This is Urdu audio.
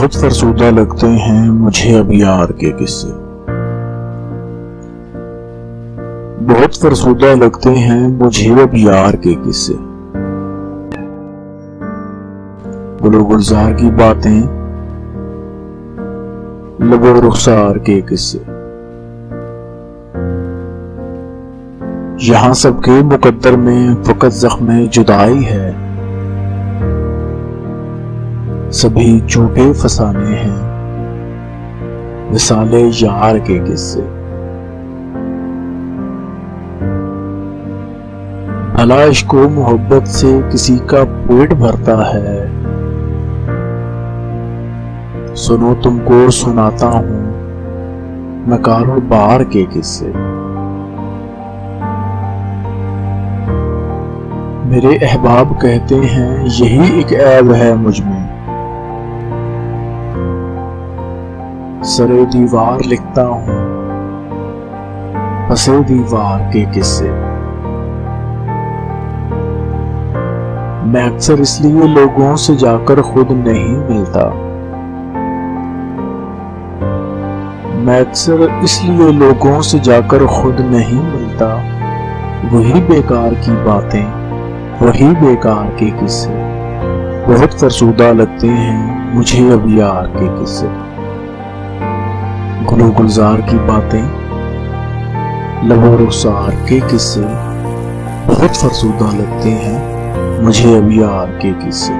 بہت فرسودہ لگتے ہیں مجھے اب یار کے قصے، بہت فرسودہ لگتے ہیں مجھے اب یار کے قصے، گل و گلزار کی باتیں، لب و رخسار کے قصے۔ یہاں سب کے مقدر میں فقط زخم جدائی ہے، سبھی جھوٹے فسانے ہیں وصال یار کے قصے۔ بھلا عشق و محبت سے کسی کا پیٹ بھرتا ہے، سنو تم کو سناتا ہوں میں کاروبار کے قصے۔ میرے احباب کہتے ہیں یہی ایک عیب ہے مجھ میں، سرے دیوار لکھتا ہوں پسے دیوار کے قصے۔ میں اکثر اس لیے لوگوں سے جا کر خود نہیں ملتا، میں اکثر اس لیے لوگوں سے جا کر خود نہیں ملتا، وہی بیکار کی باتیں، وہی بیکار کے قصے، بہت فرسودہ لگتے ہیں مجھے اب یار کے قصے۔ گل و گلزار کی باتیں، لب و رخسار کے قصے، بہت فرسودہ لگتے ہیں مجھے اب یار کے قصے۔